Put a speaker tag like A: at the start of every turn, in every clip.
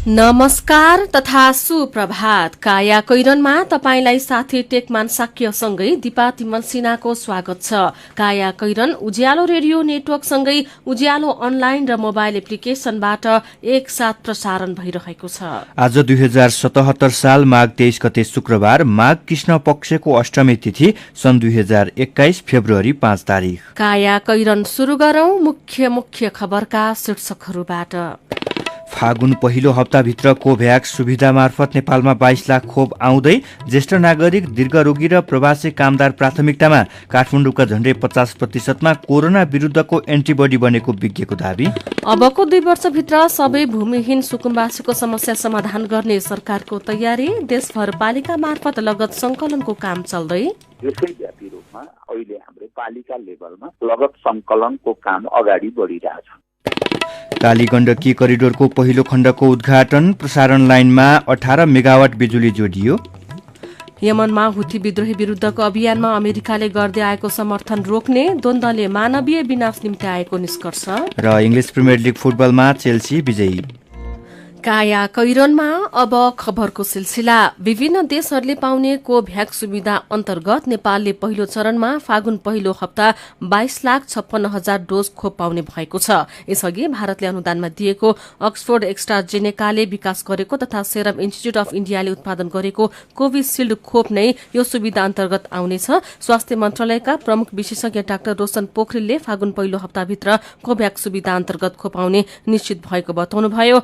A: नमस्कार तथा सुप्रभात। काया कैरनमा तपाईंलाई साथी टेकमान साक्यसँगै दिपा तिमल सिन्हाको स्वागत छ। काया कैरन उज्यालो रेडियो नेटवर्कसँगै उज्यालो अनलाइन र मोबाइल एप्लिकेशनबाट एकसाथ प्रसारण भइरहेको छ।
B: आज 2077 साल माघ 23 गते शुक्रबार, माघ कृष्ण पक्षको अष्टमी तिथि, सन् 2021 फेब्रुअरी 5 तारिक।
A: काया कैरन सुरु गरौं मुख्य खबरका शीर्षकहरूबाट।
B: फागुन पहिलो हप्ताभित्र कोभ्याक्स सुविधा मार्फत नेपालमा 22 लाख खोप आउँदै। ज्येष्ठ नागरिक, दीर्घरोगी र प्रवासी कामदार प्राथमिकतामा। काठमाडौँका झण्डै 50%मा कोरोना विरुद्धको एन्टिबडी बनेको विज्ञको दावी।
A: अबको 2 वर्षभित्र सबै भूमिहीन सुकुम्बासीको समस्या समाधान गर्ने सरकारको तयारी। देशभर पालिका मार्फत लगत संकलनको काम चल्दै।
C: देशव्यापी रूपमा अहिले हाम्रो पालिका लेभलमा लगत संकलनको काम अगाडि बढिरहेछ।
B: कालीगण्डकी करिडोरको पहिलो खण्डको उद्घाटन। प्रसारण लाइनमा 18 मेगावाट बिजुली जोडियो।
A: यमनमा हुथी विद्रोही विरुद्धको अभियानमा अमेरिकाले गर्दै आएको समर्थन रोक्ने। द्वन्द्वले मानवीय विनाश निम्ति आएको निष्कर्ष।
B: र इङ्ग्लिस प्रिमियर लिग फुटबलमा चेल्सी विजयी।
A: काया कैरनमा अब खबरको सिलसिला। विभिन्न देशहरूले पाउने कोभ्याक्स सुविधा अन्तर्गत नेपालले पहिलो चरणमा फागुन पहिलो हप्ता 22,56,000 डोज खोप पाउने भएको छ। यसअघि भारतले अनुदानमा दिएको अक्सफोर्ड एक्स्ट्राजेनेकाले विकास गरेको तथा सेरम इन्स्टिच्युट अफ इन्डियाले उत्पादन गरेको कोभिसिल्ड खोप नै यो सुविधा अन्तर्गत आउनेछ। स्वास्थ्य मन्त्रालयका प्रमुख विशेषज्ञ डाक्टर रोशन पोखरेलले फागुन पहिलो हप्ताभित्र कोभ्याक्स सुविधा अन्तर्गत खोप आउने निश्चित भएको बताउनुभयो।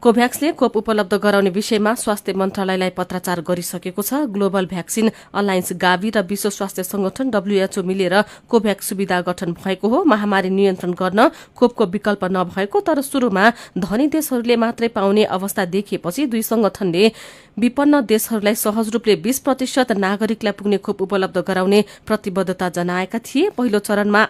A: कोभ्याक्सले खोप उपलब्ध गराउने विषयमा स्वास्थ्य मन्त्रालयलाई पत्राचार गरिसकेको छ। ग्लोबल भ्याक्सिन अलायन्स गावी र विश्व स्वास्थ्य संगठन WHO मिलेर कोभ्याक्स सुविधा गठन भएको हो। महामारी नियन्त्रण गर्न खोपको विकल्प नभएको तर सुरुमा धनी देशहरूले मात्रै पाउने अवस्था देखिएपछि दुई संगठनले विपन्न देशहरूलाई सहज रूपले 20% नागरिकलाई पुग्ने खोप उपलब्ध गराउने प्रतिबद्धता जनाएका थिए। पहिलो चरणमा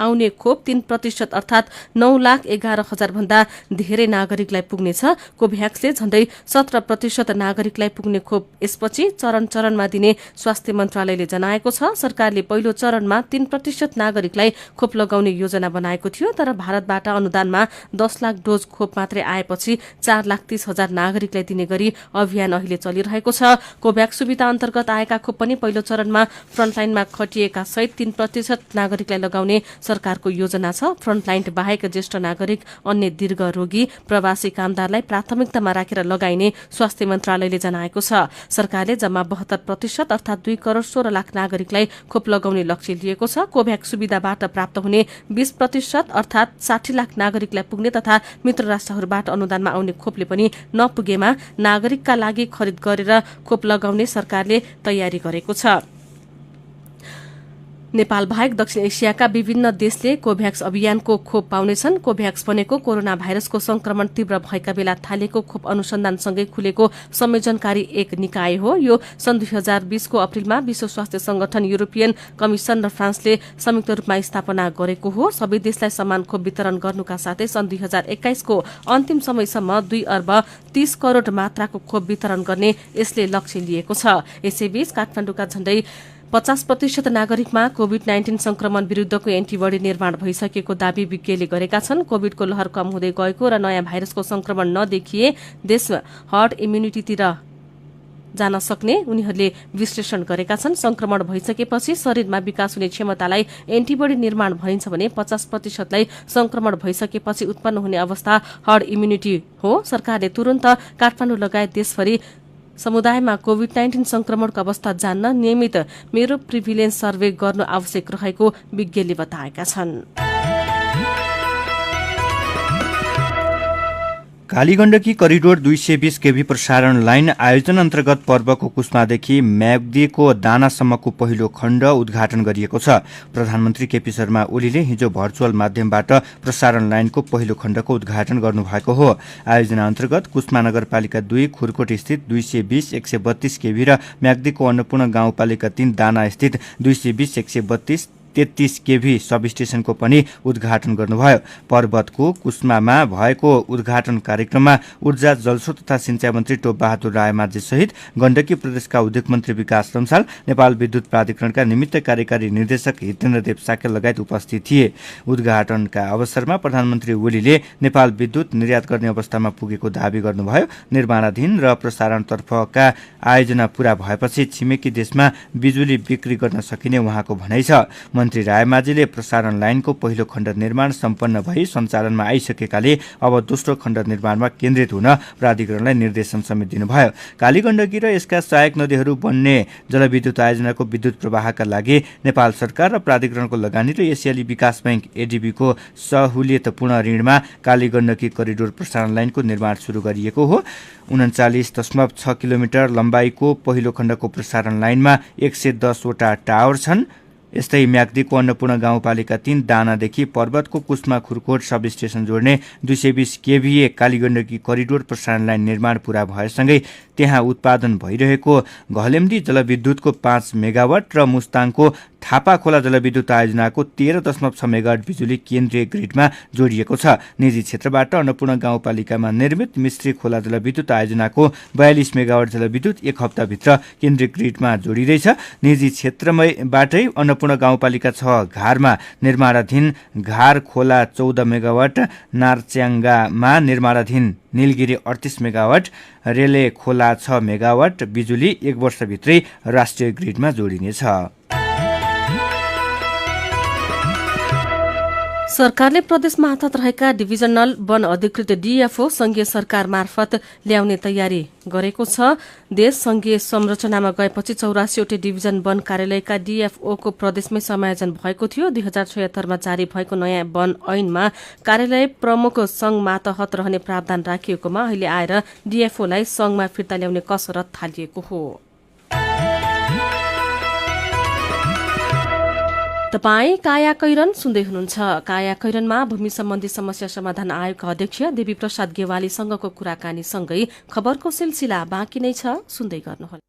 A: आउने खोप 3% अर्थात 9,11,000 भन्दा धेरै नागरिकलाई पुग्नेछ। कोभ्याक्सले झण्डै 17% नागरिकलाई पुग्ने खोप यसपछि चरणमा दिने स्वास्थ्य मन्त्रालयले जनाएको छ। सरकारले पहिलो चरणमा 3% नागरिकलाई खोप लगाउने योजना बनाएको थियो तर भारतबाट अनुदानमा 10 लाख डोज खोप मात्रै आएपछि 4,30,000 नागरिकलाई दिने गरी अभियान अहिले चलिरहेको छ। कोभ्याक्स सुविधा अन्तर्गत आएका खोप पनि पहिलो चरणमा फ्रन्टलाइनमा खटिएका सहित 3% नागरिकलाई लगाउने सरकारको योजना छ। फ्रन्टलाइन बाहेक ज्येष्ठ नागरिक, अन्य दीर्घ रोगी, प्रवासी कामदारलाई प्राथमिकतामा राखेर लगाइने स्वास्थ्य मन्त्रालयले जनाएको छ। सरकारले जम्मा 72% अर्थात 2 करोड 16 लाख नागरिकलाई खोप लगाउने लक्ष्य लिएको छ। कोभ्याक्स सुविधाबाट प्राप्त हुने 20% अर्थात 60 लाख नागरिकलाई पुग्ने तथा मित्र राष्ट्रहरूबाट अनुदानमा आउने खोपले पनि नपुगेमा नागरिकका लागि खरिद गरेर खोप लगाउने सरकारले तयारी गरेको छ। नेपाल बाहेक दक्षिण एसियाका विभिन्न देशले कोभ्याक्स अभियानको खोप पाउनेछन्। कोभ्याक्स भनेको कोरोना भाइरसको संक्रमण तीव्र भएका बेला थालेको खोप अनुसन्धानसँगै खुलेको संयोजनकारी एक निकाय हो। यो सन् 2020 को अप्रिलमा विश्व स्वास्थ्य संगठन, युरोपियन कमिसन र फ्रान्सले संयुक्त रूपमा स्थापना गरेको हो। सबै देशलाई समान खोप वितरण गर्नुका साथै सन् 2021 को अन्तिम समयसम्म 2 अर्ब 30 करोड मात्राको खोप वितरण गर्ने यसले लक्ष्य लिएको छ। यसैबीच काठमाडौँका झण्डै 50% नागरिकमा कोभिड-19 संक्रमण विरुद्धको एन्टिबडी निर्माण भइसकेको दावी विज्ञले गरेका छन्। कोभिडको लहर कम हुँदै गएको र नयाँ भाइरसको संक्रमण नदेखिए देशमा हर्ड इम्युनिटीतिर जान सक्ने उनीहरूले विश्लेषण गरेका छन्। संक्रमण भइसकेपछि शरीरमा विकास हुने क्षमतालाई एन्टिबडी निर्माण भनिन्छ भने 50%लाई संक्रमण भइसकेपछि उत्पन्न हुने अवस्था हर्ड इम्युनिटी हो। सरकारले तुरन्त काठमाडौँ लगायत देशभरि समुदायमा कोभिड-19 संक्रमणको अवस्था जान्न नियमित मेरो प्रिभिलेन्स सर्वे गर्नु आवश्यक रहेको विज्ञले बताएका छन्।
B: कालीगण्डकी करिडोर 220 केभी प्रसारण लाइन आयोजन अन्तर्गत पर्वको कुस्मादेखि म्याग्दीको दानासम्मको पहिलो खण्ड उद्घाटन गरिएको छ। प्रधानमन्त्री केपी शर्मा ओलीले हिजो भर्चुअल माध्यमबाट प्रसारण लाइनको पहिलो खण्डको उद्घाटन गर्नुभएको हो। आयोजना अन्तर्गत कुस्मा नगरपालिका 2 खुरकोट स्थित 220-132 केभी र म्याग्दीको अन्नपूर्ण गाउँपालिका 3 दाना स्थित 220-132 33 केभी सबस्टेशनको पनि उद्घाटन गर्नुभयो। पर्वतको कुस्मामा भएको उद्घाटन कार्यक्रममा ऊर्जा जलस्रोत तथा सिंचाई मन्त्री टोप बहादुर रायमाझी सहित गण्डकी प्रदेशका उद्योग मन्त्री विकास लम्साल, नेपाल विद्युत प्राधिकरणका निमित्त कार्यकारी निर्देशक हितेन्द्रदेव साकेल लगायत उपस्थित थिए। उद्घाटनका अवसरमा प्रधानमन्त्री ओलीले नेपाल विद्युत निर्यात गर्ने अवस्थामा पुगेको दावी गर्नुभयो। निर्माणाधीन र प्रसारणतर्फका आयोजना पूरा भएपछि छिमेकी देशमा बिजुली बिक्री गर्न सकिने उहाँको भनाइ छ। मन्त्री रायमाझीले प्रसारण लाइनको पहिलो खण्ड निर्माण सम्पन्न भई सञ्चालनमा आइसकेकाले अब दोस्रो खण्ड निर्माणमा केन्द्रित हुन प्राधिकरणलाई निर्देशन समेत दिनुभयो। कालीगण्डकी र यसका सहायक नदीहरू बन्ने जलविद्युत आयोजनाको विद्युत प्रवाहका लागि नेपाल सरकार र प्राधिकरणको लगानी र एसियाली विकास बैंक एडीबीको सहुलियतपूर्ण ऋणमा कालीगण्डकी करिडोर प्रसारण लाइनको निर्माण सुरु गरिएको हो। 39.6 किलोमिटर लम्बाइको पहिलो खण्डको प्रसारण लाइनमा 110 वटा टावर छन्। यस्तै म्याग्दीको अन्नपूर्ण गाउँपालिका 3 दानादेखि पर्वतको कुस्मा खुरकोट सब स्टेशन जोड्ने 220 केभीए कालीगण्डकी करिडोर प्रसारण लाइन निर्माण पूरा भएसँगै त्यहाँ उत्पादन भइरहेको घलेम्डी जलविद्युतको 5 मेगावाट र मुस्ताङको थापा खोला जलविद्युत आयोजनाको 13.6 मेगावाट बिजुली केन्द्रीय ग्रिडमा जोडिएको छ। निजी क्षेत्रबाट अन्नपूर्ण गाउँपालिकामा निर्मित मिश्री खोला जलविद्युत आयोजनाको 42 मेगावाट जलविद्युत एक हप्ताभित्र केन्द्रीय ग्रिडमा जोडिँदैछ। निजी क्षेत्रबाटै अन्नपूर्ण गाउँपालिका 6 घारमा निर्माणाधीन घार खोला 14 मेगावाट, नारच्याङ्गामा निर्माणाधीन नीलगिरी 38 मेगावाट, रेले खोला 6 मेगावाट बिजुली एक वर्षभित्रै राष्ट्रिय ग्रिडमा जोडिनेछ।
A: सरकारले प्रदेशमा हातत रहेका डिभिजनल वन अधिकृत डीएफओ संघीय सरकार मार्फत ल्याउने तयारी गरेको छ। देश संघीय संरचनामा गएपछि 84वटै डिभिजन वन कार्यालयका डीएफओको प्रदेशमै समायोजन भएको थियो। 2076 मा जारी भएको नयाँ वन ऐनमा कार्यालय प्रमुख संघ मातहत रहने प्रावधान राखिएकोमा अहिले आएर डीएफओलाई संघमा फिर्ता ल्याउने कसरत थालिएको हो। तपाई काया कैरन सुन्दै हुनुहुन्छ। काया कैरनमा भूमि सम्बन्धी समस्या समाधान आयोगका अध्यक्ष देवी प्रसाद गेवालीसँगको कुराकानी सँगै खबरको सिलसिला बाँकी नै छ, सुन्दै गर्नुहोला।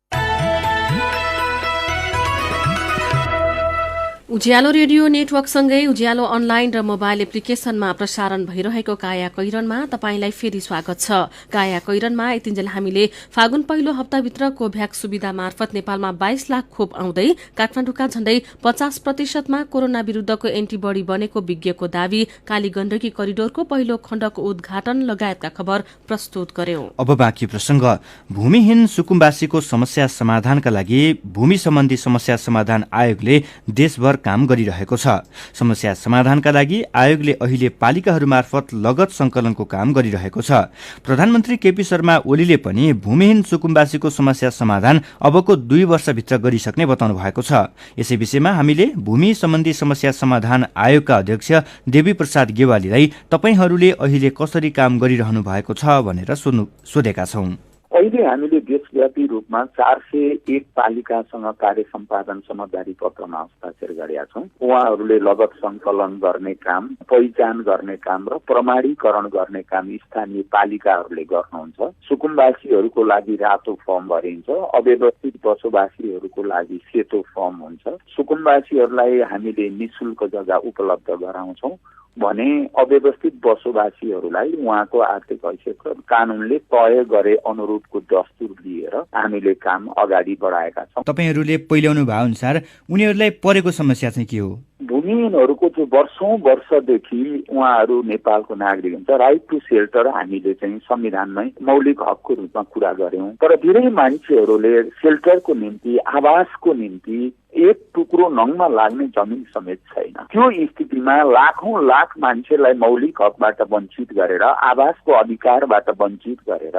A: उज्यालो रेडियो नेटवर्कसँगै उज्यालो अनलाइन र मोबाइल एप्लिकेशनमा प्रसारण भइरहेको काया कैरनमा तपाईंलाई फेरि स्वागत छ। काया कैरनमा यतिन्जेल हामीले फागुन पहिलो हप्ताभित्र कोभ्याक्स सुविधा मार्फत नेपालमा 22 लाख खोप आउँदै काठमाडौँका झण्डै 50% कोरोना विरूद्धको एन्टिबडी बनेको विज्ञको दावी, कालीगण्डकी करिडोरको पहिलो खण्डको उद्घाटन लगायतका खबर प्रस्तुत गर्यौं।
B: अब बाँकी प्रसंग। भूमिहीन सुकुम्बासीको समस्या समाधानका लागि भूमि सम्बन्धी समस्या समाधान आयोगले देशभर काम गरिरहेको छ। समस्या समाधानका लागि आयोगले अहिले पालिकाहरू मार्फत लगत संकलनको काम गरिरहेको छ। प्रधानमन्त्री केपी शर्मा ओलीले पनि भूमिहीन सुकुम्बासीको समस्या समाधान अबको 2 वर्षभित्र गरिसक्ने बताउनु भएको छ। यसै विषयमा हामीले भूमि सम्बन्धी समस्या समाधान आयोगका अध्यक्ष देवी प्रसाद गेवालीलाई तपाईहरूले अहिले कसरी काम गरिरहनु भएको छ भनेर सोधेका छौं।
C: अहिले हामीले देशव्यापी रूपमा 401 पालिकासँग कार्य सम्पादन समझदारी पत्रमा हस्ताक्षर गरेका छौं। उहाँहरूले लगत संकलन गर्ने काम, पहिचान गर्ने काम र प्रमाणीकरण गर्ने काम स्थानीय पालिकाहरूले गर्नुहुन्छ। सुकुम्बासीहरूको लागि रातो फर्म भरिन्छ, अव्यवस्थित बसोबासीहरूको लागि सेतो फर्म हुन्छ। सुकुम्बासीहरूलाई हामीले निशुल्क जग्गा उपलब्ध गराउँछौं भने अव्यवस्थित बसोबासीहरूलाई उहाँको आर्थिक हैसियत र कानूनले तय गरे अनुरूपको दस्तुर लिएर हामीले काम अगाडि बढाएका छौं।
B: तपाईहरूले पहिल्याउनु भए अनुसार उनीहरूलाई परेको समस्या चाहिँ के हो?
C: भूमिहीनहरूको चाहिँ वर्षौंदेखि उहाँहरू नेपालको नागरिक हुन्छ। राइट टु सेल्टर हामीले चाहिँ संविधानमै मौलिक हकको रूपमा कुरा गर्यौं, तर धेरै मान्छेहरूले सेल्टरको निम्ति, आवासको निम्ति एक टुक्रो नङमा लाग्ने जमिन समेत छैन। त्यो स्थितिमा लाखौं लाख मान्छेलाई मौलिक हकबाट वञ्चित गरेर, आवासको अधिकारबाट वञ्चित गरेर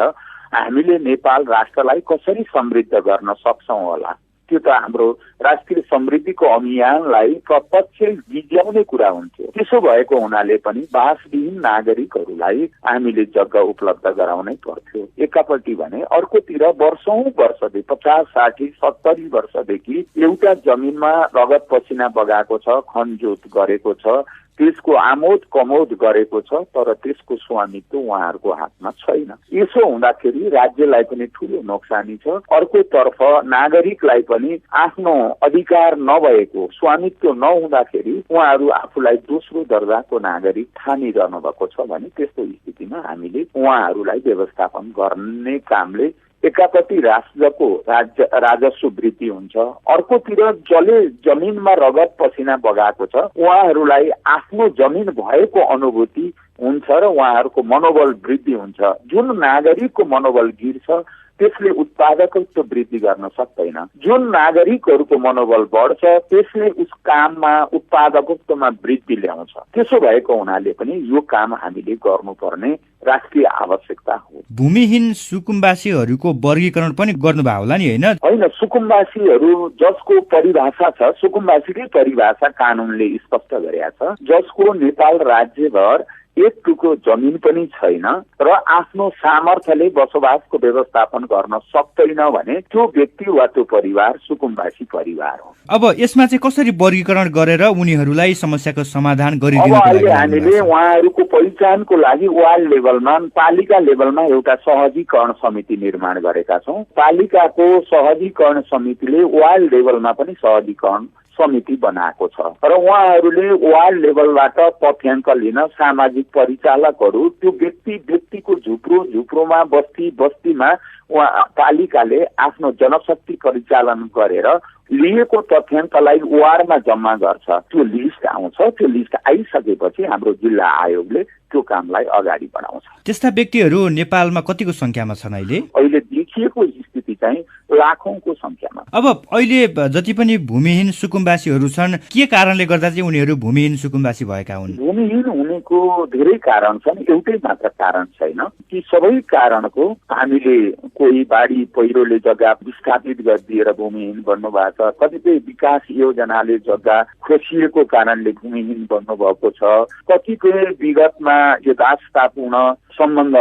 C: हामीले नेपाल राष्ट्रलाई कसरी समृद्ध गर्न सक्छौं होला? त्यो त हाम्रो राष्ट्रिय समृद्धिको अभियानलाई प्रत्यक्ष गिज्याउने कुरा हुन्थ्यो। त्यसो भएको हुनाले पनि बासविहीन नागरिकहरूलाई हामीले जग्गा उपलब्ध गराउनै पर्थ्यो एकापट्टि भने, अर्कोतिर वर्षौंदेखि 50, 60, 70 वर्षदेखि एउटा जमिनमा रगत पसिना बगाएको छ, खनजोत गरेको छ, त्यसको आमोद कमोद गरेको छ, तर त्यसको स्वामित्व उहाँहरूको हातमा छैन। यसो हुँदाखेरि राज्यलाई पनि ठूलो नोक्सानी छ। अर्कोतर्फ नागरिकलाई पनि आफ्नो अधिकार नभएको, स्वामित्व नहुँदाखेरि उहाँहरू आफूलाई दोस्रो दर्जाको नागरिक ठानिरहनु भएको छ भने त्यस्तो स्थितिमा हामीले उहाँहरूलाई व्यवस्थापन गर्ने कामले एकापट्टि राष्ट्रको राजस्व वृद्धि हुन्छ, अर्कोतिर जसले जमिनमा रगत पसिना बगाएको छ उहाँहरूलाई आफ्नो जमिन भएको अनुभूति हुन्छ र उहाँहरूको मनोबल वृद्धि हुन्छ। जुन नागरिकको मनोबल गिर्छ त्यसले उत्पादकत्व वृद्धि गर्न सक्दैन। जुन नागरिकहरूको मनोबल बढ्छ त्यसले उस काममा उत्पादकत्वमा वृद्धि ल्याउँछ। त्यसो भएको हुनाले पनि यो काम हामीले गर्नुपर्ने राष्ट्रिय आवश्यकता हो।
B: भूमिहीन सुकुम्बासीहरूको वर्गीकरण पनि गर्नुभयो होला नि, होइन?
C: होइन, सुकुम्बासीहरू जसको परिभाषा छ, सुकुम्बासीकै परिभाषा कानूनले स्पष्ट गरेका छ, जसको नेपाल राज्यभर एक टुक्रो जमिन पनि छैन र आफ्नो सामर्थ्यले बसोबासको व्यवस्थापन गर्न सक्दैन भने त्यो व्यक्ति वा त्यो परिवार सुकुम्बासी परिवार हो।
B: अब यसमा चाहिँ कसरी वर्गीकरण गरेर उनीहरूलाई समस्याको समाधान गरिदिनको लागि
C: अहिले हामीले उहाँहरूको पहिचानको लागि वार्ड लेभलमा, पालिका लेभलमा एउटा सहजीकरण समिति निर्माण गरेका छौँ। पालिकाको सहजीकरण समितिले वार्ड लेभलमा पनि सहजीकरण समिति बनाएको छ र उहाँहरूले वार्ड लेभलबाट तथ्याङ्क लिन सामाजिक परिचालकहरू, त्यो व्यक्तिको झुप्रोमा बस्तीमा उहाँ पालिकाले आफ्नो जनशक्ति परिचालन गरेर लिएको तथ्याङ्कलाई वार्डमा जम्मा गर्छ। त्यो लिस्ट आउँछ, त्यो लिस्ट आइसकेपछि हाम्रो जिल्ला आयोगले त्यो कामलाई अगाडि बढाउँछ।
B: त्यस्ता व्यक्तिहरू नेपालमा कतिको संख्यामा छन् अहिले?
C: अहिले देखिएको स्थिति चाहिँ लाखौंको संख्यामा।
B: अब अहिले जति पनि भूमिहीन सुकुम्बासीहरू छन्, के कारणले गर्दा चाहिँ उनीहरू भूमिहीन सुकुम्बासी भएका हुन्?
C: भूमिहीन हुनेको धेरै कारण छन्, एउटै मात्र कारण छैन। ती सबै कारणको हामीले कोही बाढी पहिरोले जग्गा विस्थापित गरिदिएर भूमिहीन बन्नुभएको छ, कतिपय विकास योजनाले जग्गा खोसिएको कारणले भूमिहीन बन्नुभएको छ, कतिपय विगतमा यथास्थापूर्ण सम्बन्ध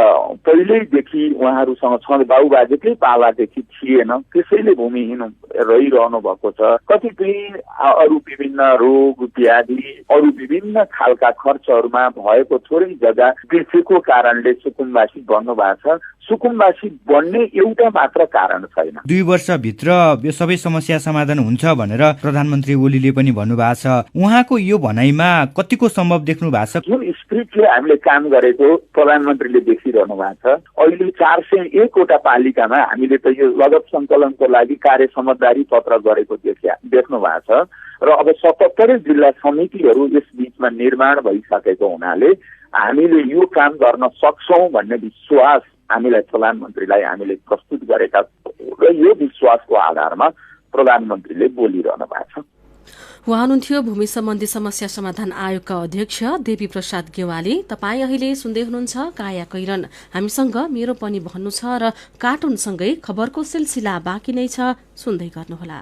C: पहिल्यैदेखि उहाँहरूसँग छ, बाबुबाजेकै पालादेखि थिएन, त्यसैले भूमिहीन रहिरहनु भएको छ। कतिपय अरू विभिन्न रोग व्याधि, अरू विभिन्न खालका खर्चहरूमा भएको थोरै जग्गा बेचेको कारणले सुकुम्बासी बन्नु भएको छ। सुकुम्बासी बन्ने एउटा मात्र कारण छैन।
B: 2 वर्षभित्र यो सबै समस्या समाधान हुन्छ भनेर प्रधानमन्त्री ओलीले पनि भन्नुभएको छ। उहाँको यो भनाइमा कतिको सम्भव देख्नु भएको छ?
C: जुन स्पिरिटले हामीले काम गरेको प्रधानमन्त्रीले देखिरहनु भएको छ। अहिले 401 वटा पालिकामा हामीले त यो लगत सङ्कलनको लागि कार्य समझदारी पत्र गरेको देख्नु भएको छ र अब 77 जिल्ला समितिहरू यस बीचमा निर्माण भइसकेको हुनाले हामीले यो काम गर्न सक्छौं भन्ने विश्वास हामीलाई प्रधानमन्त्रीलाई हामीले प्रस्तुत गरेका र यो विश्वासको आधारमा प्रधानमन्त्रीले बोलिरहनु भएको छ।
A: उहाँ हुनुहुन्थ्यो भूमि सम्बन्धी समस्या समाधान आयोगका अध्यक्ष देवी प्रसाद गेवाली। तपाईँ अहिले सुन्दै हुनुहुन्छ काया कैरन। हामीसँग मेरो पनि भन्नु छ र कार्टुनसँगै खबरको सिलसिला बाँकी नै छ, सुन्दै गर्नुहोला।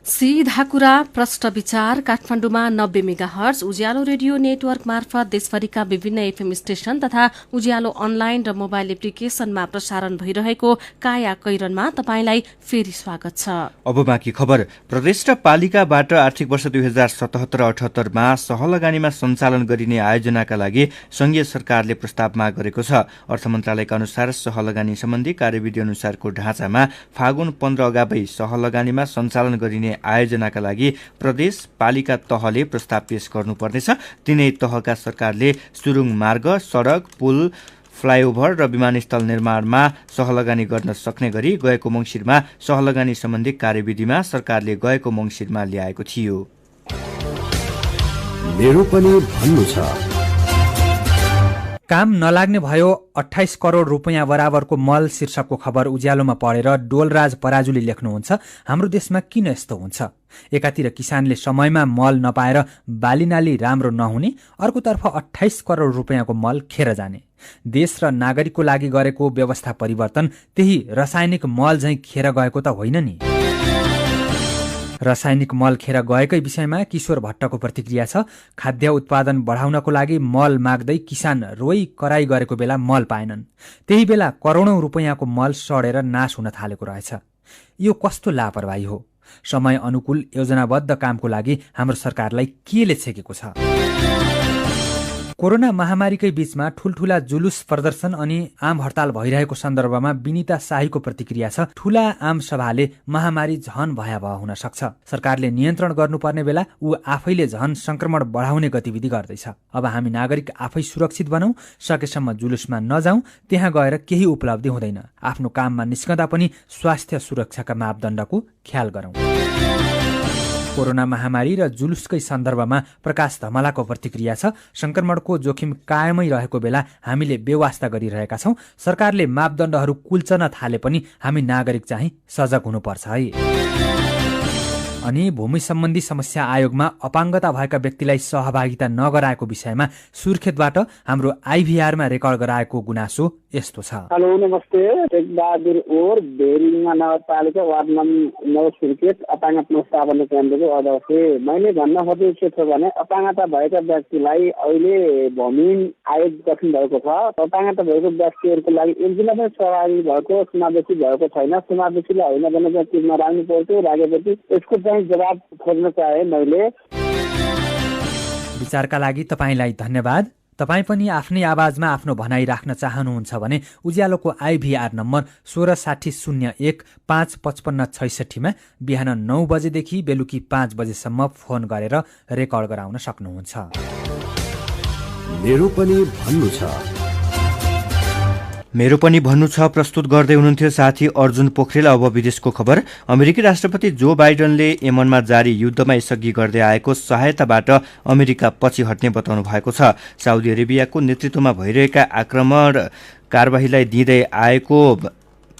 A: सीधा कुरा प्रश्न विचार काठमाडौँमा 90 मेगाहर्ज उज्यालो रेडियो नेटवर्क मार्फत देशभरिका विभिन्न एफएम स्टेशन तथा उज्यालो अनलाइन र मोबाइल एप्लिकेशनमा प्रसारण भइरहेको काया कैरनमा तपाईंलाई फेरि स्वागत छ।
B: अब बाँकी खबर। प्रदेश र पालिकाबाट आर्थिक वर्ष 2077-78 मा सहलगानीमा सञ्चालन गरिने आयोजनाका लागि संघीय सरकारले प्रस्ताव माग गरेको छ। अर्थ मन्त्रालयका अनुसार सहलगानी सम्बन्धी कार्यविधि अनुसारको ढाँचामा फागुन 15 अगावै सहलगानीमा सञ्चालन गरिने आयोजनाका लागि प्रदेश पालिका तहले प्रस्ताव पेश गर्नुपर्नेछ। तिनै तहका सरकारले सुरुङ मार्ग, सडक, पुल, फ्लाइओभर र विमानस्थल निर्माणमा सहलगानी गर्न सक्ने गरी गएको मङ्सिरमा सहलगानी सम्बन्धी कार्यविधिमा सरकारले गएको मङ्सिरमा ल्याएको थियो।
D: मेरो पनि भन्नु छ।
E: काम नलाग्ने भयो 28 करोड रुपियाँ बराबरको मल शीर्षकको खबर उज्यालोमा पढेर डोलराज पराजुले लेख्नुहुन्छ, हाम्रो देशमा किन यस्तो हुन्छ? एकातिर किसानले समयमा मल नपाएर बालीनाली राम्रो नहुने, अर्कोतर्फ 28 करोड रुपियाँको मल खेर जाने। देश र नागरिकको लागि गरेको व्यवस्था परिवर्तन त्यही रासायनिक मल झैं खेर गएको त होइन नि। रासायनिक मल खेर गएकै विषयमा किशोर भट्टको प्रतिक्रिया छ। खाद्य उत्पादन बढाउनको लागि मल माग्दै किसान रोइ कराई गरेको बेला मल पाएनन्। त्यही बेला करोडौं रुपियाँको मल सडेर नाश हुन थालेको रहेछ। यो कस्तो लापरवाही हो? समय अनुकूल योजनाबद्ध कामको लागि हाम्रो सरकारलाई केले छेकेको छ? कोरोना महामारीकै बीचमा ठूलठूला जुलुस प्रदर्शन अनि आम हडताल भइरहेको सन्दर्भमा विनिता शाहीको प्रतिक्रिया छ, ठूला आम सभाले महामारी झन भयावह हुन सक्छ। सरकारले नियन्त्रण गर्नुपर्ने बेला ऊ आफैले झन संक्रमण बढाउने गतिविधि गर्दैछ। अब हामी नागरिक आफै सुरक्षित बनाऊ, सकेसम्म जुलुसमा नजाउँ, त्यहाँ गएर केही उपलब्धि हुँदैन। आफ्नो काममा निस्कँदा पनि स्वास्थ्य सुरक्षाका मापदण्डको ख्याल गरौँ। कोरोना महामारी र जुलुसकै सन्दर्भमा प्रकाश धमलाको प्रतिक्रिया छ, संक्रमणको जोखिम कायमै रहेको बेला हामीले बेवास्ता गरिरहेका छौं। सरकारले मापदण्डहरू कुल्चन थाले पनि हामी नागरिक चाहिँ सजग हुनुपर्छ है। अनि भूमि सम्बन्धी समस्या आयोगमा अपाङ्गता भएका व्यक्तिलाई सहभागिता नगराएको विषयमा सुर्खेतबाट हाम्रो आइभीआरमा रेकर्ड गराएको गुनासो यस्तो छ।
F: हेलो नमस्ते, टेकबहादुर ओर भेरिङमा नगरपालिका वार्ड नम्बर 9 सुर्खेत अपाङ्गता व्यवस्थापन केन्द्रको अध्यक्ष। मैले भन्न खोजेको के छ भने अपाङ्गता भएका व्यक्तिलाई अहिले भूमि आयोग गठन भएको छ। अपाङ्गता भएको व्यक्तिहरूको लागि एकजना पनि सहभागी भएको समावेशी भएको छैन। समावेशीलाई होइन भने व्यक्तिमा राख्नु पर्थ्यो, राखेपछि यसको जवाब खोज्न चाहे मैले।
E: विचारका लागि तपाईँलाई धन्यवाद। तपाईँ पनि आफ्नै आवाजमा आफ्नो भनाइ राख्न चाहनुहुन्छ भने उज्यालोको आइभीआर नम्बर 166001 55566 मा बिहान 9 बजेदेखि बेलुकी 5 बजेसम्म फोन गरेर रेकर्ड गराउन सक्नुहुन्छ।
D: मेरो पनि भन्नु छ।
B: मेरो पनि भन्नु छ प्रस्तुत गर्दै हुनुहुन्थ्यो साथी अर्जुन पोखरेल। अब विदेशको खबर। अमेरिकी राष्ट्रपति जो बाइडनले यमनमा जारी युद्धमा यसअघि गर्दै आएको सहायताबाट अमेरिका पछि हट्ने बताउनु भएको छ। साउदी अरेबियाको नेतृत्वमा भइरहेका आक्रमण कारबाहीलाई दिँदै आएको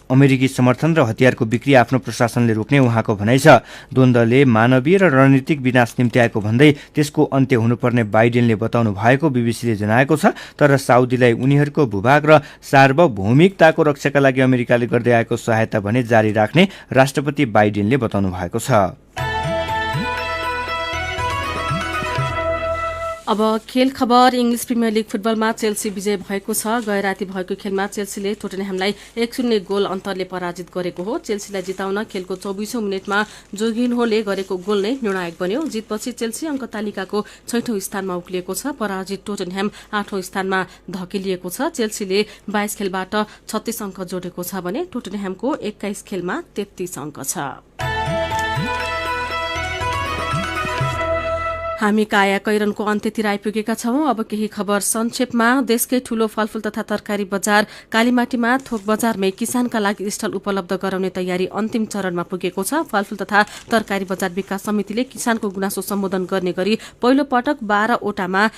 B: अमेरिकी समर्थन र हतियारको बिक्री आफ्नो प्रशासनले रोक्ने उहाँको भनाइ छ। द्वन्द्वले मानवीय र रणनीतिक विनाश निम्ति आएको भन्दै त्यसको अन्त्य हुनुपर्ने बाइडेनले बताउनु भएको बीबीसीले जनाएको छ। तर साउदीलाई उनीहरूको भूभाग र सार्वभौमिकताको रक्षाका लागि अमेरिकाले गर्दै आएको सहायता भने जारी राख्ने राष्ट्रपति बाइडेनले बताउनु भएको छ।
A: अब खेल खबर। इङ्ग्लिस प्रिमियर लिग फुटबलमा चेल्सी विजय भएको छ। गए राति भएको खेलमा चेल्सीले टोटनह्यामलाई 1-0 गोल अन्तरले पराजित गरेको हो। चेल्सीलाई जिताउन खेलको 24औं मिनेटमा जोर्गिन्होले गरेको गोल नै निर्णायक बन्यो। जितपछि चेल्सी अङ्क तालिकाको 6औं स्थानमा उक्लिएको छ। पराजित टोटनह्याम 8औं स्थानमा धकेलिएको छ। चेल्सीले 22 खेलबाट 36 अङ्क जोडेको छ भने टोटनह्यामको 21 खेलमा 33 अङ्क छ। हामी काया कैरनको अन्त्यतिर आइपुगेका छौं। अब केही खबर संक्षेपमा। देशकै ठूलो फलफूल तथा तरकारी बजार कालीमाटीमा थोक बजारमै किसानका लागि स्टल उपलब्ध गराउने तयारी अन्तिम चरणमा पुगेको छ। फलफूल तथा तरकारी बजार विकास समितिले किसानको गुनासो सम्बोधन गर्ने गरी पहिलो पटक 12 वटामा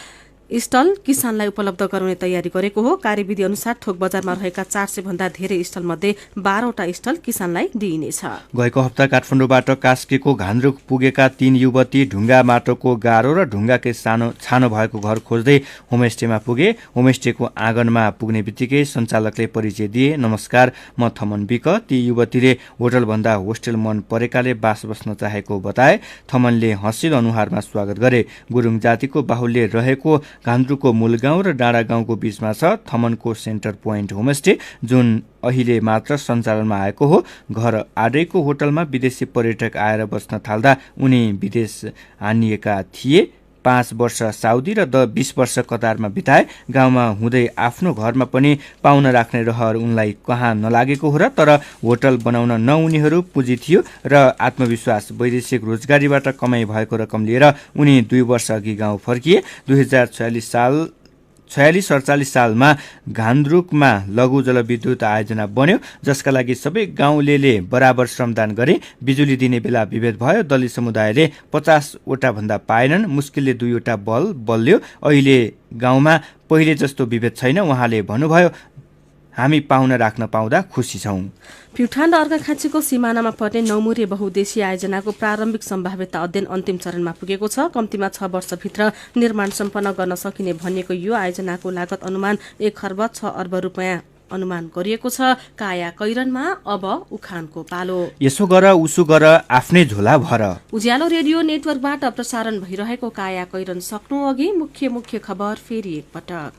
A: स्टल किसानलाई उपलब्ध गराउने तयारी गरेको हो। कार्यविधि अनुसार थोक बजारमा रहेका 400 भन्दा धेरै स्टल मध्ये 12 वटा स्टल किसानलाई दिइनेछ।
B: गएको हप्ता काठमाडौँबाट कास्कीको घान्द्रुक पुगेका 3 युवती ढुङ्गा माटोको गाह्रो र ढुङ्गाकै छानो भएको घर खोज्दै होमस्टेमा पुगे। होमस्टेको आँगनमा पुग्ने बित्तिकै सञ्चालकले परिचय दिए। नमस्कार, म थमन बिक। ती युवतीले होटलभन्दा होस्टेल मन परेकाले बास बस्न चाहेको बताए। थमनले हँसिलो अनुहारमा स्वागत गरे। गुरुङ जातिको बाहुल्य रहेको घान्द्रुकको मूल गाउँ र डाँडा गाउँको बीचमा छ थमनको सेन्टर पोइन्ट होमस्टे, जुन अहिले मात्र सञ्चालनमा आएको हो। घर आडैको होटलमा विदेशी पर्यटक आएर बस्न थाल्दा उनी विदेश हानिएका थिए। 5 वर्ष साउदी र 20 वर्ष कतारमा बिताए। गाउँमा हुँदै आफ्नो घरमा पनि पाउन राख्ने रहर उनलाई कहाँ नलागेको हो र। तर होटल बनाउन न उनीहरू पुँजी थियो र आत्मविश्वास। वैदेशिक रोजगारीबाट कमाई भएको रकम लिएर उनी 2 वर्ष अघि गाउँ फर्किए। 2046-47 सालमा घान्द्रुकमा लघु जलविद्युत आयोजना बन्यो, जसका लागि सबै गाउँलेले बराबर श्रमदान गरे। बिजुली दिने बेला विभेद भयो। दलित समुदायले 50 वटा भन्दा पाएनन्। मुस्किलले 2 वटा बल बल्यो। अहिले गाउँमा पहिले जस्तो विभेद छैन। उहाँले भन्नुभयो, हामी पाहुना राख्न पाउँदा खुसी छौं।
A: प्युठान र अर्घाखाँचीको सिमानामा पर्ने 9 मुरे बहुद्देशीय आयोजनाको प्रारम्भिक सम्भाव्यता अध्ययन अन्तिम चरणमा पुगेको छ। कम्तीमा 6 वर्षभित्र निर्माण सम्पन्न गर्न सकिने भनिएको यो आयोजनाको लागत अनुमान 1 खर्ब 6 अर्ब रुपियाँ अनुमान गरिएको छ। काया कैरनमा अब उखानको पालो।
B: यसो गर उसो गर आफ्नै झोला भर।
A: उज्यालो रेडियो नेटवर्कबाट प्रसारण भइरहेको काया कैरन सक्नु अघि मुख्य खबर फेरि एकपटक।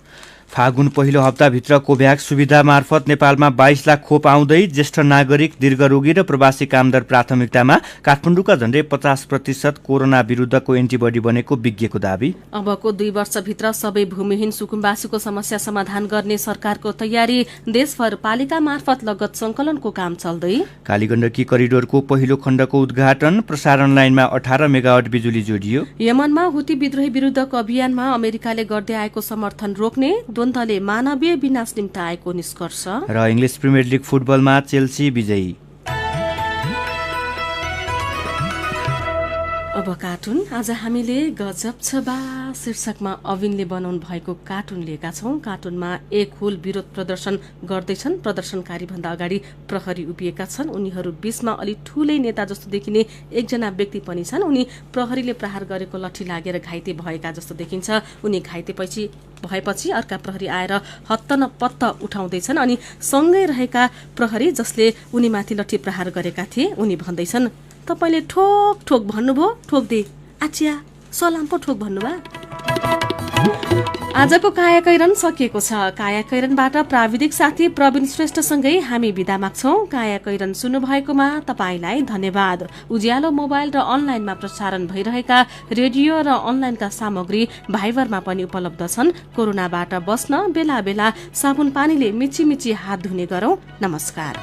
B: फागुन पहिलो हप्ताभित्र कोभ्याक्स सुविधा मार्फत नेपालमा 22 लाख खोप आउँदै ज्येष्ठ नागरिक, दीर्घरोगी र प्रवासी कामदार प्राथमिकतामा काठमाडौँका झण्डै 50% कोरोना विरुद्धको एन्टिबडी बनेको विज्ञको दावी।
A: अबको 2 वर्षभित्र सबै भूमिहीन सुकुम्बासीको समस्या समाधान गर्ने सरकारको तयारी। देशभर पालिका मार्फत लगत संकलनको काम चल्दै।
B: कालीगण्डकी करिडोरको पहिलो खण्डको उद्घाटन। प्रसारण लाइनमा 18 मेगावाट बिजुली जोडियो।
A: यमनमा हुती विद्रोही विरुद्धको अभियानमा अमेरिकाले गर्दै आएको समर्थन रोक्ने, द्वन्द्वले मानवीय विनाश निम्ति आएको निष्कर्ष।
B: र इङ्ग्लिस प्रिमियर लिग फुटबलमा चेल्सी विजयी।
A: अब कार्टुन। आज हामीले गजब छ बा शीर्षकमा अविनले बनाउनु भएको कार्टुन लिएका छौं। कार्टुनमा एक हुल विरोध प्रदर्शन गर्दैछन्। प्रदर्शनकारी भन्दा अगाडि प्रहरी उभिएका छन्। उनीहरू बीचमा अलि ठूलै नेता जस्तो देखिने एकजना व्यक्ति पनि छन्। उनी प्रहरीले प्रहार गरेको लट्ठी लागेर घाइते भएका जस्तो देखिन्छ। उनी घाइते भएपछि अर्का प्रहरी आएर हत्त न पत्त उठाउँदैछन्। अनि सँगै रहेका प्रहरी जसले उनीमाथि लट्ठी प्रहार गरेका थिए उनी भन्दैछन्, तपाईले ठोक ठोक भन्नुभयो, ठोक दे आचिया सलाम पो ठोक भन्नुभयो। आजको कायाकैरन सकिएको छ। कायाकैरनबाट प्राविधिक साथी प्रवीण श्रेष्ठसँगै हामी बिदा माग्छौं। कायाकैरन सुन्नुभएकोमा तपाईलाई धन्यवाद। उज्यालो मोबाइल र अनलाइनमा प्रसारण भइरहेका रेडियो र अनलाइनका सामग्री भाइबरमा पनि उपलब्ध छन्। कोरोनाबाट बस्न बेला बेला साबुन पानीले मिची मिची हात धुने गरौं। नमस्कार।